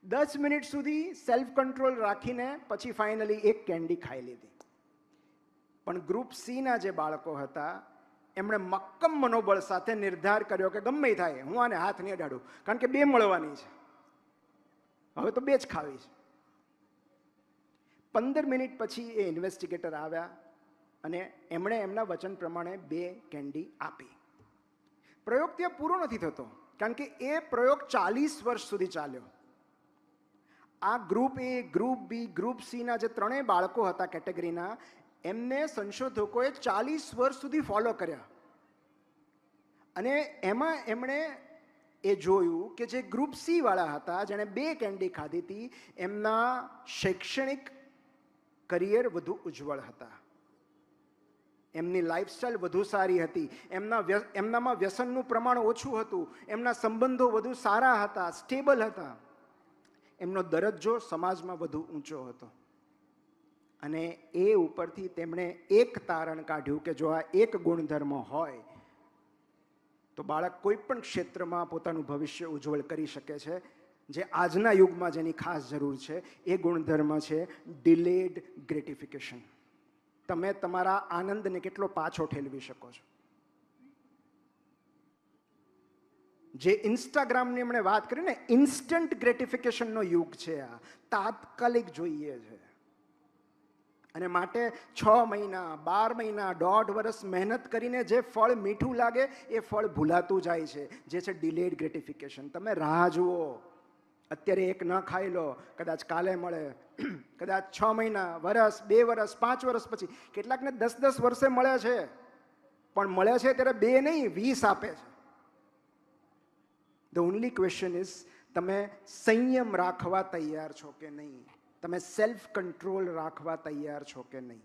10 minute સુધી self control રાખીને પછી ફાઇનલી એક કેન્ડી ખાઈ લીધી. પણ ગ્રુપ સીના જે બાળકો હતા એમણે મક્કમ મનોબળ સાથે નિર્ધાર કર્યો કે ગમે થાય હું આને હાથ નહીં અડાડું, કારણ કે 2 મળવાની છે, હવે તો 2 જ ખાવી છે. 15 મિનિટ પછી એ ઇન્વેસ્ટિગેટર આવ્યા અને એમણે એમના વચન પ્રમાણે 2 કેન્ડી આપી. પ્રયોગ ત્યાં પૂરો નથી થતો, કારણ કે એ પ્રયોગ 40 વર્ષ સુધી ચાલ્યો. આ ગ્રુપ એ, ગ્રુપ બી, ગ્રુપ સીના જે 3 બાળકો હતા કેટેગરીના, એમને સંશોધકોએ 40 વર્ષ સુધી ફોલો કર્યા. અને એમાં એમણે એ જોયું કે જે ગ્રુપ સી વાળા હતા, જેણે 2 કેન્ડી ખાધી હતી, એમના શૈક્ષણિક કરિયર વધુ ઉજ્જવળ હતા, એમની લાઈફસ્ટાઈલ વધુ સારી હતી, એમનામાં વ્યસનનું પ્રમાણ ઓછું હતું, એમના સંબંધો વધુ સારા હતા, સ્ટેબલ હતા, એમનો દરજ્જો સમાજમાં વધુ ઊંચો હતો. અને એ ઉપરથી તેમણે એક તારણ કાઢ્યું કે જો આ એક ગુણધર્મ હોય તો બાળક કોઈ પણ ક્ષેત્રમાં પોતાનું ભવિષ્ય ઉજ્જવળ કરી શકે છે. જે આજના યુગમાં જેની ખાસ જરૂર છે એ ગુણધર્મ છે ડિલેડ ગ્રેટિફિકેશન. તમે તમારા આનંદને કેટલો પાછો ઠેલવી શકો છો. જે ઇન્સ્ટાગ્રામની એમણે વાત કરી ને, ઇન્સ્ટન્ટ ગ્રેટિફિકેશનનો યુગ છે આ, તાત્કાલિક જોઈએ છે. અને માટે 6 મહિના, 12 મહિના, 1.5 વર્ષ મહેનત કરીને જે ફળ મીઠું લાગે એ ફળ ભૂલાતું જાય છે, જે છે ડિલેડ ગ્રેટિફિકેશન. તમે રાહ જુઓ, અત્યારે એક ન ખાઈ લો, કદાચ કાલે મળે, કદાચ 6 મહિના, વર્ષ, 2 વર્ષ, 5 વર્ષ પછી, કેટલાકને 10-10 વર્ષે મળે છે, પણ મળે છે ત્યારે 2 નહીં 20 આપે છે. ધ ઓનલી ક્વેશ્ચન ઇઝ તમે સંયમ રાખવા તૈયાર છો કે નહીં, તમે સેલ્ફ કંટ્રોલ રાખવા તૈયાર છો કે નહીં.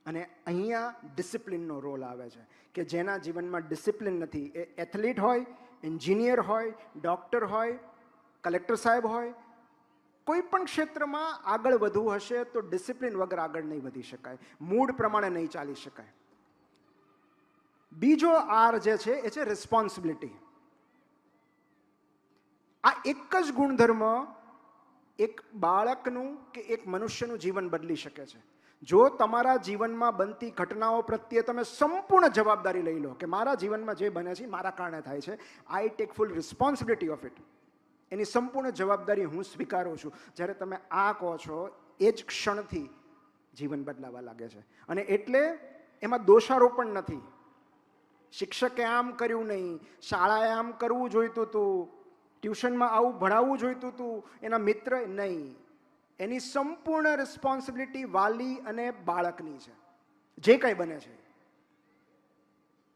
અને અહીંયા ડિસિપ્લિનનો રોલ આવે છે કે જેના જીવનમાં ડિસિપ્લિન નથી, એ એથ્લીટ હોય, એન્જિનિયર હોય, ડૉક્ટર હોય, કલેક્ટર સાહેબ હોય, કોઈ પણ ક્ષેત્રમાં આગળ વધવું હશે તો ડિસિપ્લિન વગર આગળ નહીં વધી શકાય, મૂડ પ્રમાણે નહીં ચાલી શકાય. બીજો આર જે છે એ છે રિસ્પોન્સિબિલિટી. આ એક જ ગુણધર્મ એક બાળકનું કે એક મનુષ્યનું જીવન બદલી શકે છે. જો તમારા જીવનમાં બનતી ઘટનાઓ પ્રત્યે તમે સંપૂર્ણ જવાબદારી લઈ લો કે મારા જીવનમાં જે બને છે મારા કારણે થાય છે, I take full responsibility of it, એની સંપૂર્ણ જવાબદારી હું સ્વીકારું છું. જ્યારે તમે આ કહો છો એ જ ક્ષણથી જીવન બદલાવા લાગે છે. અને એટલે એમાં દોષારોપણ નથી. શિક્ષકે આમ કર્યું નહીં, શાળાએ આમ કરવું જોઈતું હતું, ટ્યુશનમાં આવું ભણાવવું જોઈતું હતું, એના મિત્ર નહીં. એની સંપૂર્ણ રિસ્પોન્સિબિલિટી વાલી અને બાળકની છે, જે કંઈ બને છે.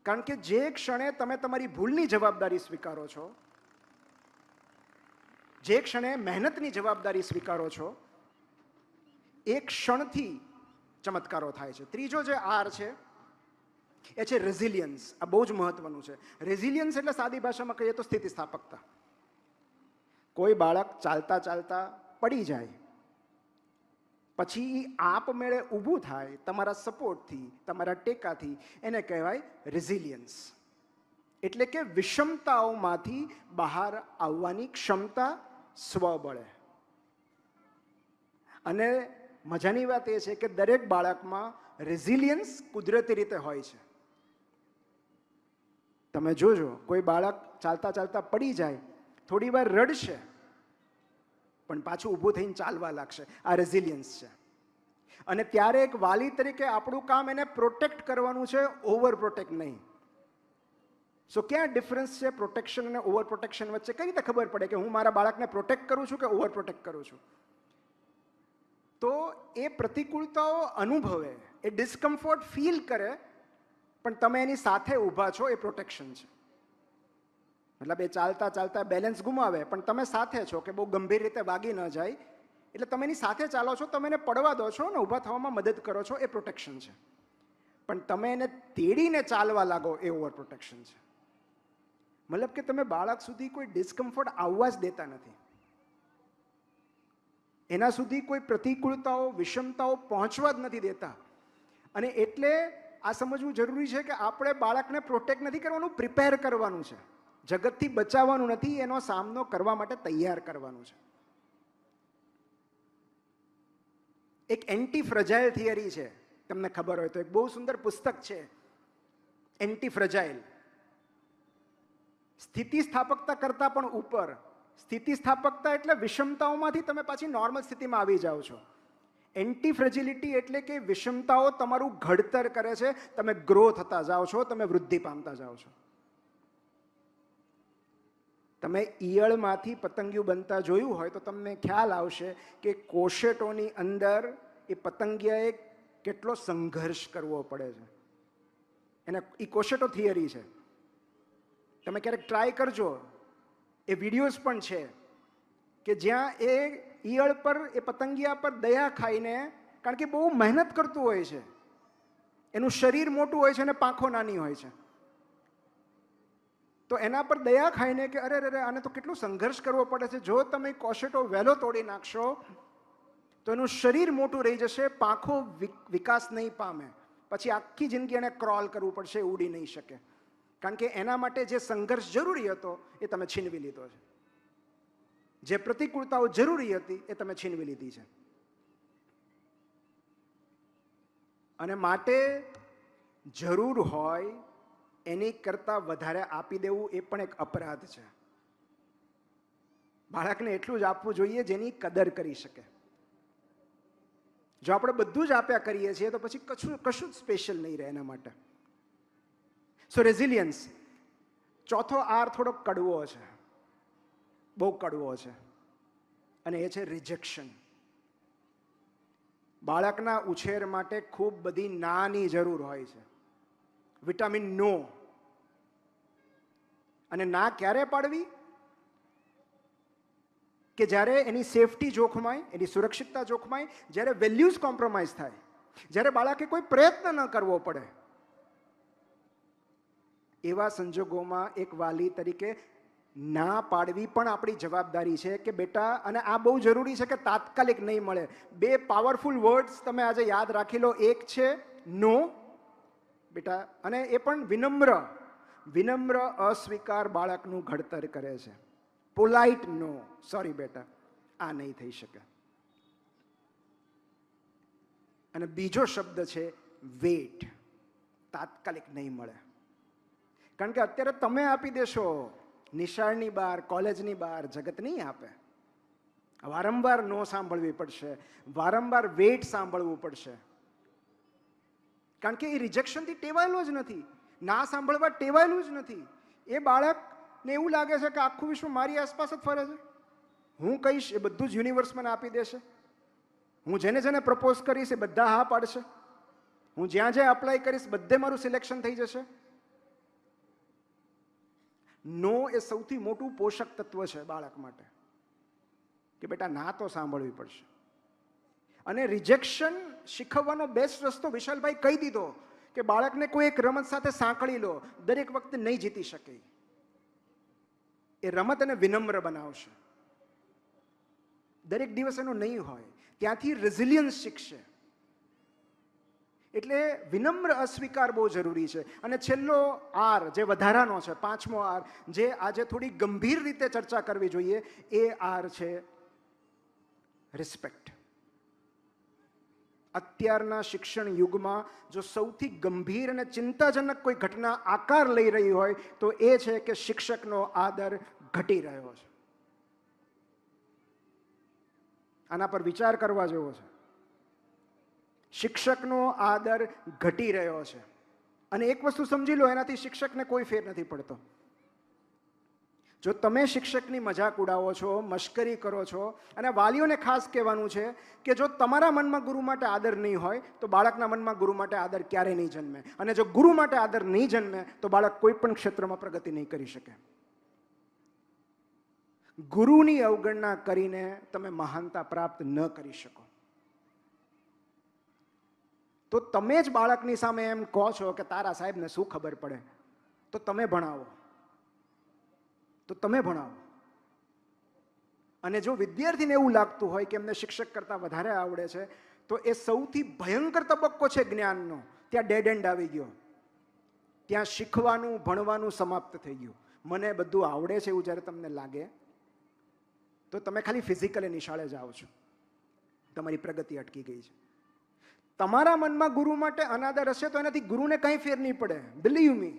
કારણ કે જે ક્ષણે તમે તમારી ભૂલની જવાબદારી સ્વીકારો છો, જે ક્ષણે મહેનતની જવાબદારી સ્વીકારો છો, એ ક્ષણથી ચમત્કારો થાય છે. ત્રીજો જે આર છે એ છે રેઝિલિયન્સ. આ બહુ જ મહત્વનું છે. રેઝિલિયન્સ એટલે સાદી ભાષામાં કહીએ તો સ્થિતિસ્થાપકતા. કોઈ બાળક ચાલતા ચાલતા પડી જાય, પછી આપમેળે ઊભું થાય તમારા સપોર્ટથી, તમારા ટેકાથી, એને કહેવાય રેઝિલિયન્સ. એટલે કે વિષમતાઓમાંથી બહાર આવવાની ક્ષમતા સ્વબળે. અને મજાની વાત એ છે કે દરેક બાળકમાં રેઝિલિયન્સ કુદરતી રીતે હોય છે. તમે જોજો, કોઈ બાળક ચાલતા ચાલતા પડી જાય, થોડી વાર રડશે, પણ પાછું ઊભું થઈને ચાલવા લાગશે. આ રેઝિલિયન્સ છે. અને ત્યારે એક વાલી તરીકે આપણું કામ એને પ્રોટેક્ટ કરવાનું છે, ઓવર પ્રોટેક્ટ નહીં. સો ક્યાં ડિફરન્સ છે પ્રોટેક્શન અને ઓવર પ્રોટેક્શન વચ્ચે? કઈ રીતે ખબર પડે કે હું મારા બાળકને પ્રોટેક્ટ કરું છું કે ઓવર પ્રોટેક્ટ કરું છું? તો એ પ્રતિકૂળતાઓ અનુભવે, એ ડિસ્કમ્ફર્ટ ફીલ કરે, પણ તમે એની સાથે ઊભા છો, એ પ્રોટેક્શન છે. મતલબ એ ચાલતા ચાલતા બેલેન્સ ગુમાવે, પણ તમે સાથે છો કે બહુ ગંભીર રીતે વાગી ન જાય, એટલે તમે એની સાથે ચાલો છો, તમે એને પડવા દો છો ને ઊભા થવામાં મદદ કરો છો, એ પ્રોટેક્શન છે. પણ તમે એને તેડીને ચાલવા લાગો, એ ઓવર પ્રોટેક્શન છે. મતલબ કે તમે બાળક સુધી કોઈ ડિસ્કમ્ફર્ટ આવવા જ દેતા નથી, એના સુધી કોઈ પ્રતિકૂળતાઓ, વિષમતાઓ પહોંચવા જ નથી દેતા. અને એટલે આ સમજવું જરૂરી છે કે આપણે બાળકને પ્રોટેક્ટ નથી કરવાનું, પ્રિપેર કરવાનું છે. જગતથી બચાવવાનું નથી, એનો સામનો કરવા માટે તૈયાર કરવાનું છે. એક એન્ટી ફ્રજાઇલ થિયરી છે, તમને ખબર હોય તો. એક બહુ સુંદર પુસ્તક છે, એન્ટી ફ્રજાઇલ. સ્થિતિસ્થાપકતા કરતાં પણ ઉપર. સ્થિતિસ્થાપકતા એટલે વિષમતાઓમાંથી તમે પાછી નોર્મલ સ્થિતિમાં આવી જાઓ છો. એન્ટી ફ્રેજિલિટી એટલે કે વિષમતાઓ તમારું ઘડતર કરે છે, તમે ગ્રો થતા જાઓ છો, તમે વૃદ્ધિ પામતા જાઓ છો. તમે ઈયળમાંથી પતંગિયું બનતા જોયું હોય તો તમને ખ્યાલ આવશે કે કોશેટોની અંદર એ પતંગિયાએ કેટલો સંઘર્ષ કરવો પડે છે. એને એ કોશેટો થિયરી છે. તમે ક્યારેક ટ્રાય કરજો, એ વિડીયોઝ પણ છે કે જ્યાં એ ઈયળ પર, એ પતંગિયા પર દયા ખાઈને, કારણ કે બહુ મહેનત કરતું હોય છે, એનું શરીર મોટું હોય છે અને પાંખો નાની હોય છે, તો એના પર દયા ખાઈને કે અરે અરે આને તો કેટલો સંઘર્ષ કરવો પડે છે, જો તમે કોશેટો વહેલો તોડી નાખશો તો એનું શરીર મોટું રહી જશે, પાંખો વિકાસ નહીં પામે, પછી આખી જિંદગી એને ક્રોલ કરવું પડશે, ઉડી નહીં શકે. કારણ કે એના માટે જે સંઘર્ષ જરૂરી હતો એ તમે છીનવી લીધો છે. જે પ્રતિકૂળતાઓ જરૂરી હતી એ તમે છીનવી લીધી છે. અને માટે જરૂર હોય એની કરતાં વધારે આપી દેવું એ પણ એક અપરાધ છે. બાળકને એટલું જ આપવું જોઈએ જેની કદર કરી શકે. જો આપણે બધું જ આપ્યા કરીએ છીએ તો પછી કશું જ સ્પેશિયલ નહીં રહે એના માટે. સો રેઝિલિયન્સ. ચોથો આર થોડો કડવો છે, બહુ કડવો છે, અને એ છે રિજેક્શન. બાળકના ઉછેર માટે ખૂબ બધી નાની જરૂર હોય છે. વિટામિન નો. અને ના ક્યારે પાડવી? કે જ્યારે એની સેફટી જોખમાય, એની સુરક્ષિતતા જોખમાય, જ્યારે વેલ્યુઝ કોમ્પ્રોમાઇઝ થાય, જ્યારે બાળકે કોઈ પ્રયત્ન ન કરવો પડે. એવા સંજોગોમાં એક વાલી તરીકે ના પાડવી પણ આપણી જવાબદારી છે કે બેટા, અને આ બહુ જરૂરી છે કે તાત્કાલિક નહીં મળે. બે પાવરફુલ વર્ડ્સ તમે આજે યાદ રાખી લો. એક છે નો બેટા, અને એ પણ વિનમ્ર. વિનમ્ર અસ્વીકાર બાળકનું ઘડતર કરે છે. પોલાઇટ નો, સોરી બેટા, આ નહીં થઈ શકે. અને બીજો શબ્દ છે વેટ. તાત્કાલિક નહીં મળે. કારણ કે અત્યારે તમે આપી દેશો, નિશાળની બહાર, કોલેજની બહાર જગત નહીં આપે. વારંવાર નો સાંભળવી પડશે, વારંવાર વેટ સાંભળવું પડશે. કારણ કે એ રિજેક્શનથી ટેવાયેલો જ નથી, ના સાંભળવા ટેવાયેલું જ નથી. એ બાળકને એવું લાગે છે કે આખું વિશ્વ મારી આસપાસ જ ફરે છે. હું કહીશ એ બધું જ યુનિવર્સ મને આપી દેશે. હું જેને જેને પ્રપોઝ કરીશ એ બધા હા પાડશે. હું જ્યાં જ્યાં અપ્લાય કરીશ બધે મારું સિલેક્શન થઈ જશે. નો એ સૌથી મોટું પોષક તત્વ છે બાળક માટે, કે બેટા ના તો સાંભળવી પડશે. અને રિજેક્શન શીખવવાનો બેસ્ટ રસ્તો વિશાલભાઈ કહી દીધો કે બાળકને કોઈ એક રમત સાથે સાંકળી લો. દરેક વખતે નહીં જીતી શકે, એ રમત એને વિનમ્ર બનાવશે. દરેક દિવસ એનો નહીં હોય, ત્યાંથી રેઝિલિયન્સ શીખશે. એટલે વિનમ્ર અસ્વીકાર બહુ જરૂરી છે. અને છેલ્લો આર જે વધારાનો છે, પાંચમો આર, જે આજે થોડી ગંભીર રીતે ચર્ચા કરવી જોઈએ, એ આર છે રિસ્પેક્ટ. અત્યારના શિક્ષણ યુગમાં જો સૌથી ગંભીર અને ચિંતાજનક કોઈ ઘટના આકાર લઈ રહી હોય તો એ છે કે શિક્ષકનો આદર ઘટી રહ્યો છે. આના પર વિચાર કરવા જેવો છે. શિક્ષકનો આદર ઘટી રહ્યો છે. અને એક વસ્તુ સમજી લો, એનાથી શિક્ષકને કોઈ ફેર નથી પડતો. જો તમે શિક્ષકની મજાક ઉડાવો છો, મશ્કરી કરો છો, અને વાલીઓને ખાસ કહેવાનું છે કે જો તમારા મનમાં ગુરુ માટે આદર નહીં હોય તો બાળકના મનમાં ગુરુ માટે આદર ક્યારેય નહીં જન્મે. અને જો ગુરુ માટે આદર નહીં જન્મે તો બાળક કોઈ પણ ક્ષેત્રમાં પ્રગતિ નહીં કરી શકે. ગુરુની અવગણના કરીને તમે મહાનતા પ્રાપ્ત ન કરી શકો. તો તમે જ બાળકની સામે એમ કહો છો કે તારા સાહેબને શું ખબર પડે, તો તમે ભણાવો. તો તમે ભણાવો. અને જો વિદ્યાર્થીને એવું લાગતું હોય કે એમને શિક્ષક કરતાં વધારે આવડે છે તો એ સૌથી ભયંકર તબક્કો છે જ્ઞાનનો. ત્યાં ડેડ એન્ડ આવી ગયો. ત્યાં શીખવાનું, ભણવાનું સમાપ્ત થઈ ગયું. મને બધું આવડે છે એવું જ્યારે તમને લાગે તો તમે ખાલી ફિઝિકલી નિશાળે જાઓ છો, તમારી પ્રગતિ અટકી ગઈ છે. તમારા મનમાં ગુરુ માટે અનાદર હશે તો એનાથી ગુરુને કંઈ ફેર નહીં પડે, બિલીવ મી.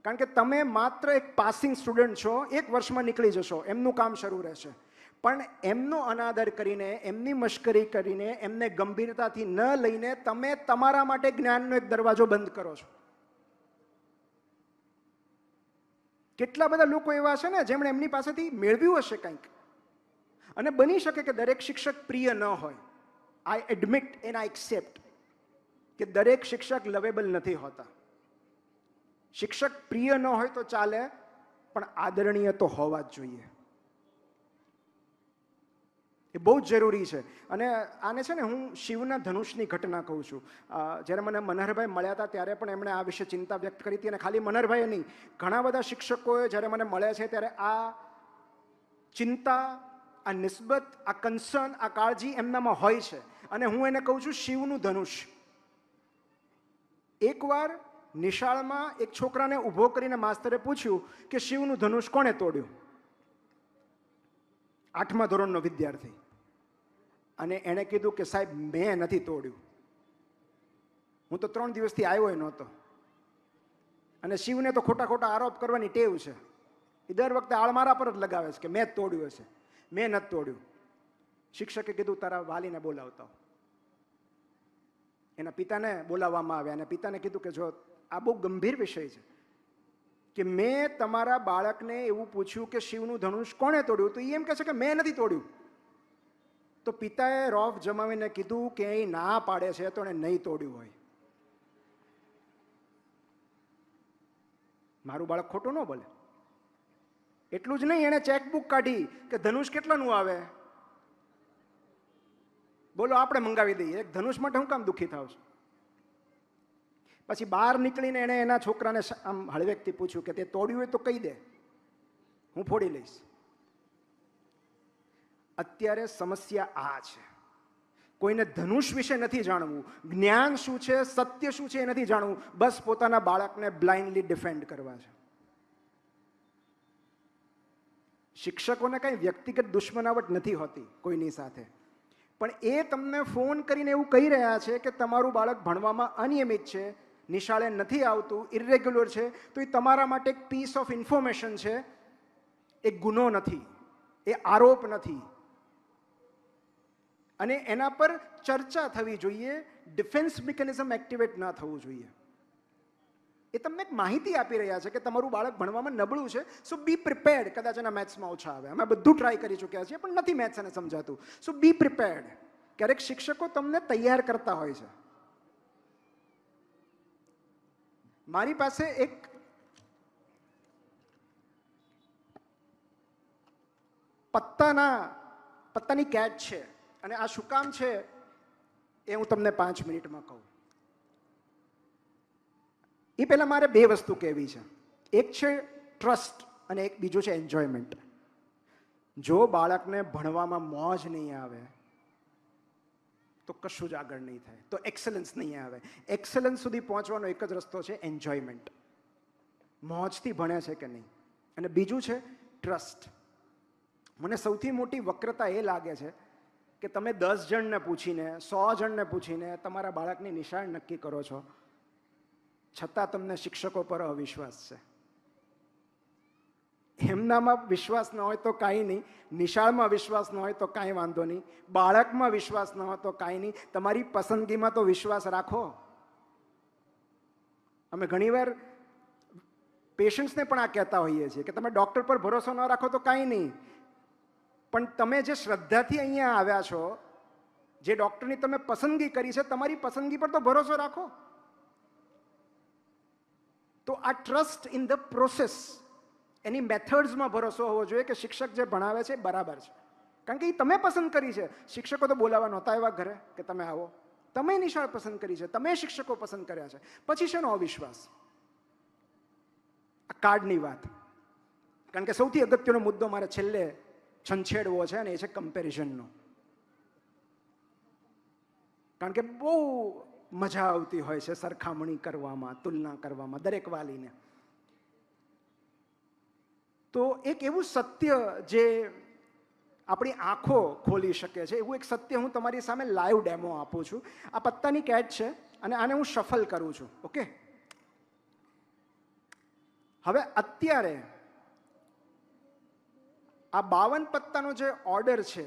કારણ કે તમે માત્ર એક પાસિંગ સ્ટુડન્ટ છો, 1 વર્ષમાં નીકળી જશો, એમનું કામ શરૂ રહેશે. પણ એમનો અનાદર કરીને, એમની મશ્કરી કરીને, એમને ગંભીરતાથી ન લઈને તમે તમારા માટે જ્ઞાનનો એક દરવાજો બંધ કરો છો. કેટલા બધા લોકો એવા છે ને જેમણે એમની પાસેથી મેળવ્યું હશે કંઈક, અને બની શકે કે દરેક શિક્ષક પ્રિય ન હોય. આઈ એડમિટ એન્ડ આઈ એક્સેપ્ટ કે દરેક શિક્ષક લવેબલ નથી હોતા. શિક્ષક પ્રિય ન હોય તો ચાલે, પણ આદરણીય તો હોવા જ જોઈએ. એ બહુ જ જરૂરી છે. અને આને છે ને હું શિવના ધનુષની ઘટના કહું છું. જ્યારે મને મનહરભાઈ મળ્યા હતા ત્યારે પણ એમણે આ વિશે ચિંતા વ્યક્ત કરી હતી. અને ખાલી મનહરભાઈ નહીં, ઘણા બધા શિક્ષકોએ જ્યારે મને મળે છે ત્યારે આ ચિંતા, આ નિસ્બત, આ કન્સર્ન, આ કાળજી એમનામાં હોય છે. અને હું એને કહું છું શિવનું ધનુષ. એકવાર નિશાળમાં એક છોકરાને ઊભો કરીને માસ્તરે પૂછ્યું કે શિવનું ધનુષ કોણે તોડ્યું? 8મા ધોરણનો વિદ્યાર્થી. અને એણે કીધું કે સાહેબ મેં નથી તોડ્યું, હું તો 3 દિવસથી આવ્યો નહોતો. અને શિવને તો ખોટા ખોટા આરોપ કરવાની ટેવ છે. એ દર વખતે આળ મારા પર જ લગાવે છે કે મેં જ તોડ્યું હશે, મેં નથી તોડ્યું. શિક્ષકે કીધું તારા વાલીને બોલાવતા. એના પિતાને બોલાવવામાં આવ્યા અને પિતાને કીધું કે જો આ બહુ ગંભીર વિષય છે કે મેં તમારા બાળકને એવું પૂછ્યું કે શિવનું ધનુષ કોણે તોડ્યું, તો એ એમ કહે છે કે મેં નથી તોડ્યું. તો પિતાએ રોફ જમાવીને કીધું કે એ ના પાડે છે તો એને નહીં તોડ્યું હોય. મારું બાળક ખોટું ન બોલે. એટલું જ નહીં, એને ચેકબુક કાઢી કે ધનુષ કેટલાનું આવે, બોલો આપણે મંગાવી દઈએ. એક ધનુષ માટે હું કામ દુઃખી થાવ છું? પછી બહાર નીકળીને એણે એના છોકરાને આમ હળવેકથી પૂછ્યું કે તે તોડ્યું હોય તો કહી દે, હું ફોડી લઈશ. અત્યારે સમસ્યા આ છે. કોઈને ધનુષ વિશે નથી જાણવું, જ્ઞાન શું છે, સત્ય શું છે એ નથી જાણવું, બસ પોતાના બાળકને બ્લાઇન્ડલી ડિફેન્ડ કરવા છે. શિક્ષકોને કઈ વ્યક્તિગત દુશ્મનાવટ નથી હોતી કોઈની સાથે, પણ એ તમને ફોન કરીને એવું કહી રહ્યા છે કે તમારું બાળક ભણવામાં અનિયમિત છે, નિશાળે નથી આવતું, ઇરેગ્યુલર છે, તો એ તમારા માટે એક પીસ ઓફ ઇન્ફોર્મેશન છે. એ ગુનો નથી, એ આરોપ નથી. અને એના પર ચર્ચા થવી જોઈએ, ડિફેન્સ મિકેનિઝમ એક્ટિવેટ ના થવું જોઈએ. એ તમને એક માહિતી આપી રહ્યા છે કે તમારું બાળક ભણવામાં નબળું છે, સો બી પ્રિપેર્ડ. કદાચ એના મેથ્સમાં ઓછા આવે, અમે બધું ટ્રાય કરી ચૂક્યા છીએ પણ નથી મેથ્સ એને સમજાતું, સો બી પ્રિપેર્ડ. ક્યારેક શિક્ષકો તમને તૈયાર કરતા હોય છે. મારી પાસે એક પત્તાની કેચ છે, અને આ શું કામ છે એ હું તમને 5 મિનિટમાં કહું. એ પહેલાં મારે 2 વસ્તુ કહેવી છે. એક છે ટ્રસ્ટ અને એક બીજું છે એન્જોયમેન્ટ. જો બાળકને ભણવામાં મોજ નહીં આવે તો કશું જ આગળ નહીં થાય, તો એક્સલન્સ નહીં આવે. એક્સલન્સ સુધી પહોંચવાનો એક જ રસ્તો છે, એન્જોયમેન્ટ. મોજથી ભણે છે કે નહીં. અને બીજું છે ટ્રસ્ટ. મને સૌથી મોટી વક્રતા એ લાગે છે કે તમે 10 જણને પૂછીને, 100 જણને પૂછીને તમારા બાળકની નિશાળ નક્કી કરો છો, છતાં તમને શિક્ષકો પર અવિશ્વાસ છે. એમનામાં વિશ્વાસ ન હોય તો કાંઈ નહીં, નિશાળમાં વિશ્વાસ ન હોય તો કાંઈ વાંધો નહીં, બાળકમાં વિશ્વાસ ન હોય તો કાંઈ નહીં, તમારી પસંદગીમાં તો વિશ્વાસ રાખો. અમે ઘણીવાર પેશન્ટ્સને પણ આ કહેતા હોઈએ છીએ કે તમે ડૉક્ટર પર ભરોસો ન રાખો તો કાંઈ નહીં, પણ તમે જે શ્રદ્ધાથી અહીંયા આવ્યા છો, જે ડૉક્ટરની તમે પસંદગી કરી છે, તમારી પસંદગી પર તો ભરોસો રાખો. તો આ ટ્રસ્ટ ઇન ધ પ્રોસેસ, એની મેથડ્સમાં ભરોસો હોવો જોઈએ કે શિક્ષક જે ભણાવે છે બરાબર છે. કારણ કે એ તમે પસંદ કરી છે. શિક્ષકો તો બોલાવા નહોતા એવા ઘરે કે તમે આવો, તમે નિશાળ પસંદ કરી છે, તમે શિક્ષકો પસંદ કર્યા છે. પછી શેનો અવિશ્વાસ? આ કાર્ડની વાત. કારણ કે સૌથી અગત્યનો મુદ્દો મારે છેલ્લે છંછેડવો છે અને એ છે કમ્પેરિઝનનો. કારણ કે બહુ મજા આવતી હોય છે સરખામણી કરવામાં, તુલના કરવામાં દરેક વાલીને. તો એક એવું સત્ય જે આપણી આંખો ખોલી શકે છે, એવું એક સત્ય હું તમારી સામે લાઈવ ડેમો આપું છું. આ પત્તાની કેચ છે અને આને હું શફલ કરું છું. ઓકે, હવે અત્યારે આ 52 પત્તાનો જે ઓર્ડર છે,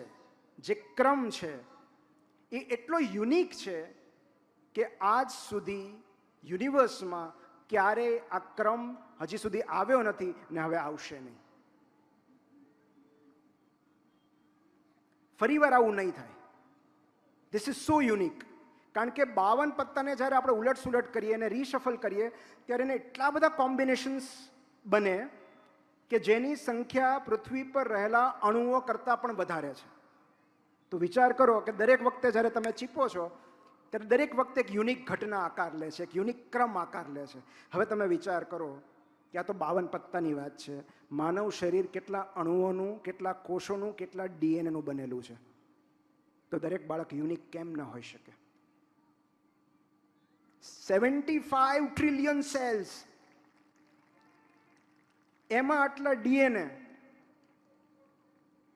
જે ક્રમ છે, એ એટલો યુનિક છે કે આજ સુધી યુનિવર્સમાં ક્યારેય આ ક્રમ હજી સુધી આવ્યો નથી ને હવે આવશે નહીં. ફરીવાર આવું નહીં થાય. This is so unique. કારણ કે 52 પત્તાને જ્યારે આપણે ઉલટ સુલટ કરીએ અને રીશફલ કરીએ ત્યારે એને એટલા બધા કોમ્બિનેશન્સ બને કે જેની સંખ્યા પૃથ્વી પર રહેલા અણુઓ કરતાં પણ વધારે છે. તો વિચાર કરો કે દરેક વખતે જ્યારે તમે ચીપો છો ત્યારે દરેક વખતે એક યુનિક ઘટના આકાર લે છે, એક યુનિક ક્રમ આકાર લે છે. હવે તમે વિચાર કરો કે આ તો 52 પત્તાની વાત છે. માનવ શરીર કેટલા અણુઓનું, કેટલા કોષોનું, કેટલા ડીએનએનું બનેલું છે. તો દરેક બાળક યુનિક કેમ ન હોઈ શકે? 75 ટ્રિલિયન સેલ્સ, એમાં આટલા ડીએનએ,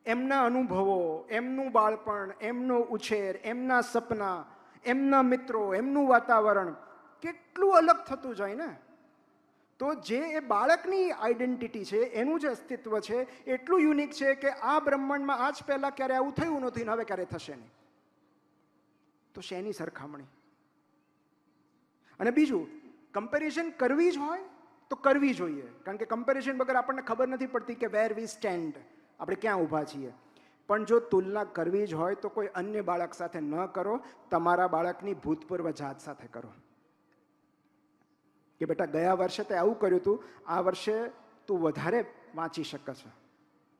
એમના અનુભવો, એમનું બાળપણ, એમનો ઉછેર, એમના સપના, એમના મિત્રો, એમનું વાતાવરણ કેટલું અલગ થતું જાય ને. તો જે એ બાળકની આઈડેન્ટિટી છે, એનું જે અસ્તિત્વ છે, એટલું યુનિક છે કે આ બ્રહ્માંડમાં આજ પહેલા ક્યારે આવું થયું નથી ને હવે ક્યારે થશે નહીં. તો શેની સરખામણી? અને બીજું, કમ્પેરિઝન કરવી જ હોય તો કરવી જોઈએ, કારણ કે કમ્પેરિઝન વગર આપણને ખબર નથી પડતી કે વેર વી સ્ટેન્ડ, આપણે ક્યાં ઊભા છીએ. પણ જો તુલના કરવી જ હોય તો કોઈ અન્ય બાળક સાથે ન કરો, તમારા બાળકની ભૂતપૂર્વ જાત સાથે કરો. કે બેટા ગયા વર્ષે તે આવું કર્યું હતું, આ વર્ષે તું વધારે વાંચી શકે છે,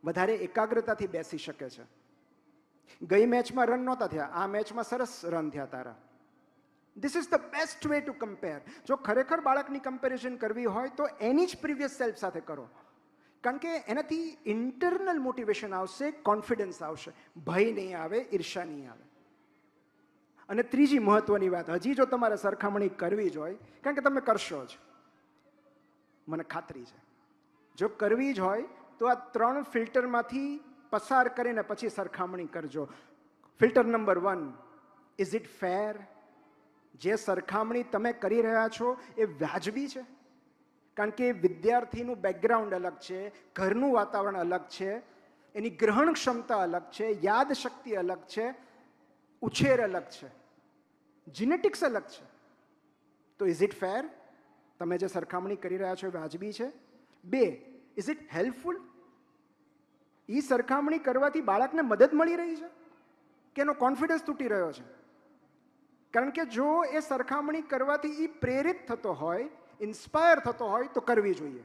વધારે એકાગ્રતાથી બેસી શકે છે. ગઈ મેચમાં રન નહોતા થયા, આ મેચમાં સરસ રન થયા તારા. This is the best way to compare. જો ખરેખર બાળકની કમ્પેરિઝન કરવી હોય તો એની જ પ્રીવિયસ સેલ્ફ સાથે કરો, કારણ કે એનાથી ઇન્ટરનલ મોટિવેશન આવશે, કોન્ફિડન્સ આવશે, ભય નહીં આવે, ઈર્ષા નહીં આવે. અને ત્રીજી મહત્વની વાત, હજી જો તમારે સરખામણી કરવી જ હોય, કારણ કે તમે કરશો જ, મને ખાતરી છે, જો કરવી જ હોય તો આ 3 ફિલ્ટરમાંથી પસાર કરીને પછી સરખામણી કરજો. ફિલ્ટર નંબર 1, ઇઝ ઇટ ફેર? જે સરખામણી તમે કરી રહ્યા છો એ વ્યાજબી છે? કારણ કે વિદ્યાર્થીનું બેકગ્રાઉન્ડ અલગ છે, ઘરનું વાતાવરણ અલગ છે, એની ગ્રહણ ક્ષમતા અલગ છે, યાદશક્તિ અલગ છે, ઉછેર અલગ છે, જીનેટિક્સ અલગ છે. તો ઇઝ ઇટ ફેર? તમે જે સરખામણી કરી રહ્યા છો એ વાજબી છે? 2, ઇઝ ઇટ હેલ્પફુલ? એ સરખામણી કરવાથી બાળકને મદદ મળી રહી છે કે એનો કોન્ફિડન્સ તૂટી રહ્યો છે? કારણ કે જો એ સરખામણી કરવાથી એ પ્રેરિત થતો હોય, ઇન્સ્પાયર થતો હોય તો કરવી જોઈએ.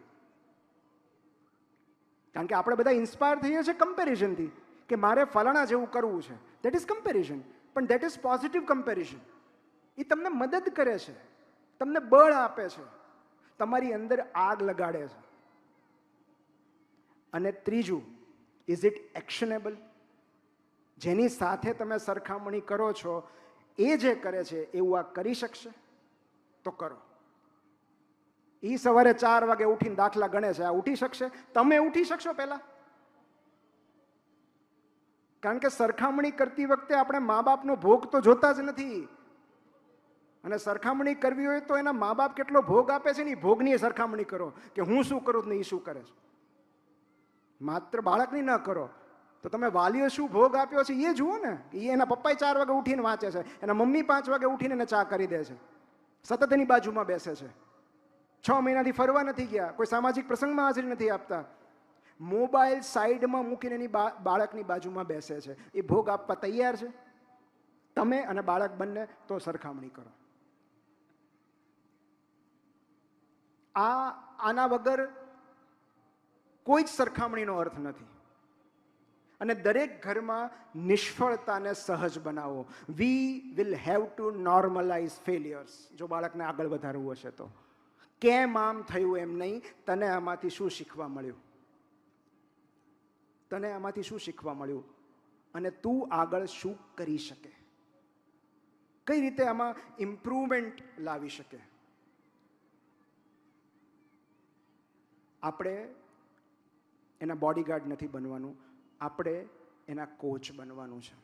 કારણ કે આપણે બધા ઇન્સ્પાયર થઈએ છીએ કમ્પેરિઝનથી, કે મારે ફલાણા જેવું કરવું છે. દેટ ઇઝ કમ્પેરિઝન, પણ દેટ ઇઝ પોઝિટિવ કમ્પેરિઝન. એ તમને મદદ કરે છે, તમને બળ આપે છે, તમારી અંદર આગ લગાડે છે. અને ત્રીજું, ઇઝ ઇટ એક્શનેબલ? જેની સાથે તમે સરખામણી કરો છો એ જે કરે છે એવું આ કરી શકશે? તો કરો. એ સવારે 4 વાગે ઉઠીને દાખલા ગણે છે, આ ઉઠી શકશે? તમે ઉઠી શકશો પહેલા? કારણ કે સરખામણી કરતી વખતે આપણે મા બાપનો ભોગ તો જોતા જ નથી. અને સરખામણી કરવી હોય તો એના મા બાપ કેટલો ભોગ આપે છે ને એ ભોગની સરખામણી કરો, કે હું શું કરું ને એ શું કરે છે. માત્ર બાળકની ન કરો, તો તમે વાલીઓ શું ભોગ આપ્યો છે એ જુઓ ને. એ એના પપ્પા 4 વાગે ઉઠીને વાંચે છે, એના મમ્મી 5 વાગે ઉઠીને એને ચા કરી દે છે, સતત એની બાજુમાં બેસે છે, 6 મહિનાથી ફરવા નથી ગયા, કોઈ સામાજિક પ્રસંગમાં હાજરી નથી આપતા, મોબાઈલ સાઈડમાં મૂકીને એની બાળકની બાજુમાં બેસે છે. એ ભોગ આપવા તૈયાર છે? તમે અને બાળક બંને તો સરખામણી કરો. આના વગર કોઈ જ સરખામણીનો અર્થ નથી. અને દરેક ઘરમાં નિષ્ફળતાને સહજ બનાવો. We will have to normalise failures. જો બાળકને આગળ વધારવું હશે તો. કેમ આમ થયું એમ નહીં, તને આમાંથી શું શીખવા મળ્યું, તને આમાંથી શું શીખવા મળ્યું, અને તું આગળ શું કરી શકે, કઈ રીતે આમાં ઇમ્પ્રુવમેન્ટ લાવી શકે. આપણે એના બોડીગાર્ડ નથી બનવાનું, આપણે એના કોચ બનવાનું છે.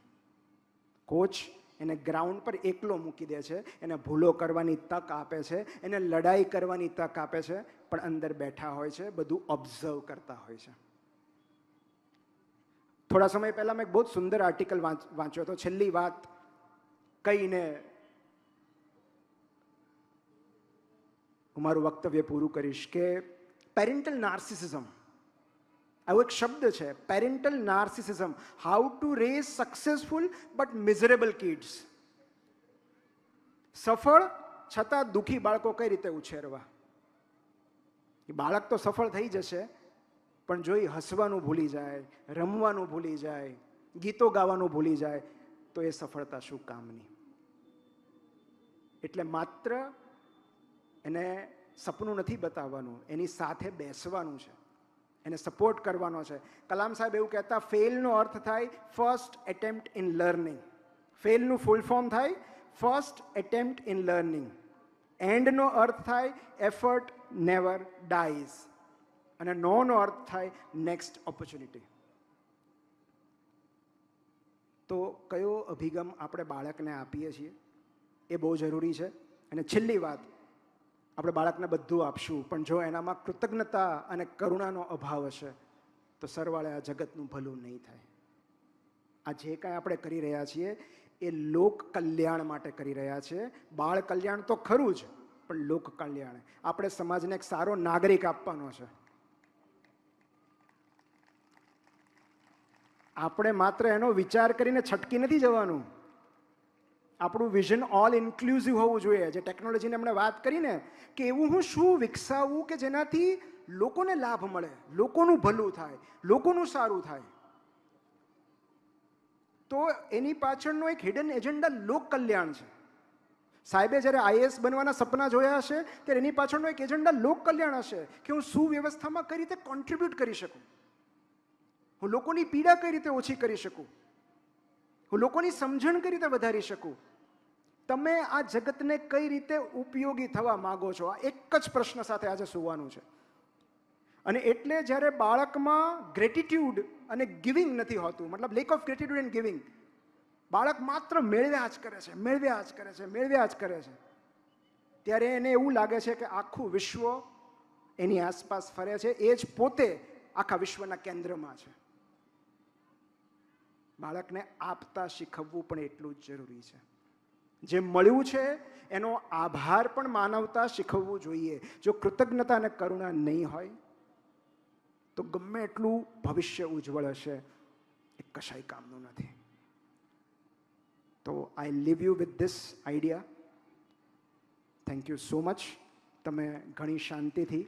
કોચ એને ગ્રાઉન્ડ પર એકલો મૂકી દે છે, એને ભૂલો કરવાની તક આપે છે, એને લડાઈ કરવાની તક આપે છે, પણ અંદર બેઠા હોય છે, બધું ઓબ્ઝર્વ કરતા હોય છે. થોડા સમય પહેલા મેં એક બહુ જ સુંદર આર્ટિકલ વાંચ્યો હતો. છેલ્લી વાત કહીને હું મારું વક્તવ્ય પૂરું કરીશ કે પેરેન્ટલ નાર્સિસિઝમ, આવો એક શબ્દ છે, parental narcissism, how to raise successful but miserable kids. સફળ છતાં દુઃખી બાળકો કઈ રીતે ઉછેરવા. એ બાળક તો સફળ થઈ જશે, પણ જો એ હસવાનું ભૂલી જાય, રમવાનું ભૂલી જાય, ગીતો ગાવાનું ભૂલી જાય, તો એ સફળતા શું કામની. એટલે માત્ર એને સપનું નથી બતાવવાનું, એની સાથે બેસવાનું છે, એને સપોર્ટ કરવાનો છે. કલામ સાહેબ એવું કહેતા, ફેલનો અર્થ થાય ફર્સ્ટ એટેમ્પ્ટ ઇન લર્નિંગ. ફેલનું ફૂલ ફોર્મ થાય ફર્સ્ટ એટેમ્પ્ટ ઇન લર્નિંગ. એન્ડનો અર્થ થાય એફર્ટ નેવર ડાઈઝ. અને નોનો અર્થ થાય નેક્સ્ટ ઓપોર્ચ્યુનિટી. તો કયો અભિગમ આપણે બાળકને આપીએ છીએ એ બહુ જરૂરી છે. અને છેલ્લી વાત, આપણે બાળકને બધું આપશું, પણ જો એનામાં કૃતજ્ઞતા અને કરુણાનો અભાવ હશે તો સરવાળે આ જગતનું ભલું નહીં થાય. આ જે કાંઈ આપણે કરી રહ્યા છીએ એ લોક કલ્યાણ માટે કરી રહ્યા છીએ. બાળ કલ્યાણ તો ખરું જ, પણ લોક કલ્યાણ. આપણે સમાજને એક સારો નાગરિક આપવાનો છે. આપણે માત્ર એનો વિચાર કરીને છટકી નથી જવાનું. આપણું વિઝન ઓલ ઇન્ક્લુઝિવ હોવું જોઈએ. જે ટેકનોલોજીને આપણે વાત કરીને કે એવું હું શું વિકસાવવું કે જેનાથી લોકોને લાભ મળે, લોકોનું ભલું થાય, લોકોનું સારું થાય. તો એની પાછળનો એક હિડન એજન્ડા લોક કલ્યાણ છે. સાહેબે જ્યારે આઈએએસ બનવાના સપના જોયા હશે ત્યારે એની પાછળનો એક એજન્ડા લોક કલ્યાણ હશે કે હું સુવ્યવસ્થામાં કઈ રીતે કોન્ટ્રીબ્યુટ કરી શકું, હું લોકોની પીડા કઈ રીતે ઓછી કરી શકું, હું લોકોની સમજણ કઈ રીતે વધારી શકું. તમે આ જગતને કઈ રીતે ઉપયોગી થવા માંગો છો, આ એક જ પ્રશ્ન સાથે આજે સુવાનું છે. અને એટલે જ્યારે બાળકમાં ગ્રેટિટ્યુડ અને ગિવિંગ નથી હોતું, મતલબ lack of gratitude and giving, બાળક માત્ર મેળવ્યા જ કરે છે, મેળવ્યા જ કરે છે, મેળવ્યા જ કરે છે, ત્યારે એને એવું લાગે છે કે આખું વિશ્વ એની આસપાસ ફરે છે, એ જ પોતે આખા વિશ્વના કેન્દ્રમાં છે. બાળકને આપતા શીખવવું પણ એટલું જ જરૂરી છે. જે મળ્યું છે એનો આભાર પણ માનવતા શીખવવું જોઈએ. જો કૃતજ્ઞતા અને કરુણા નહીં હોય તો ગમે એટલું ભવિષ્ય ઉજ્જવળ હશે, એ કશાય કામનું નથી. તો I leave you with this idea. Thank you so much. તમે ઘણી શાંતિથી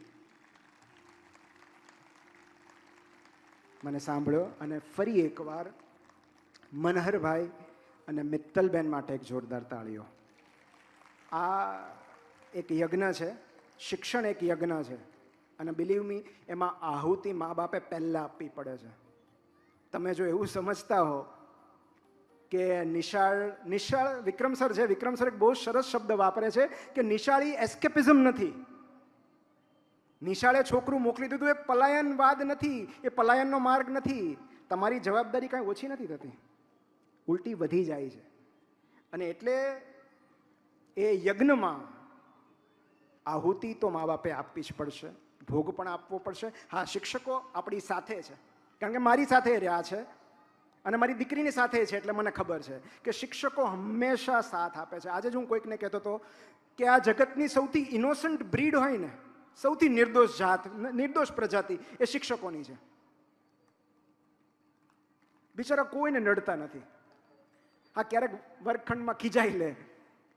મને સાંભળ્યો. અને ફરી એકવાર મનહરભાઈ અને મિત્તલબેન માટે એક જોરદાર તાળીઓ. આ એક યજ્ઞ છે, શિક્ષણ એક યજ્ઞ છે. અને બિલીવ મી, એમાં આહુતિ મા બાપે પહેલાં આપવી પડે છે. તમે જો એવું સમજતા હો કે નિશાળ વિક્રમ સર છે, વિક્રમ સર એક બહુ સરસ શબ્દ વાપરે છે કે નિશાળી એસ્કેપિઝમ નથી. નિશાળે છોકરું મોકલી દીધું એ પલાયનવાદ નથી, એ પલાયનનો માર્ગ નથી. તમારી જવાબદારી કાંઈ ઓછી નથી થતી, ઉલટી વધી જાય છે. અને એટલે એ યજ્ઞમાં આહુતિ તો મા બાપે આપવી જ પડશે, ભોગ પણ આપવો પડશે. હા, શિક્ષકો આપણી સાથે છે, કારણ કે મારી સાથે રહ્યા છે અને મારી દીકરીની સાથે છે, એટલે મને ખબર છે કે શિક્ષકો હંમેશા સાથ આપે છે. આજે જ હું કોઈકને કહેતો હતો કે આ જગતની સૌથી ઇનોસન્ટ બ્રીડ હોય ને, સૌથી નિર્દોષ જાત, નિર્દોષ પ્રજાતિ એ શિક્ષકોની છે. બિચારા કોઈને નડતા નથી. હા, ક્યારેક વર્ગખંડમાં ખીજાઈ લે,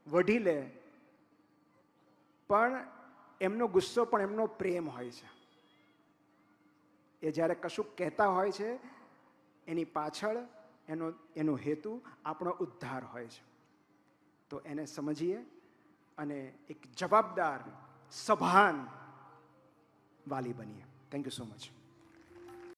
વઢી લે, પણ એમનો ગુસ્સો પણ એમનો પ્રેમ હોય છે. એ જ્યારે કશું કહેતા હોય છે એની પાછળ એનો હેતુ આપણો ઉદ્ધાર હોય છે. તો એને સમજીએ અને એક જવાબદાર, સભાન વાલી બનીએ. Thank you so much.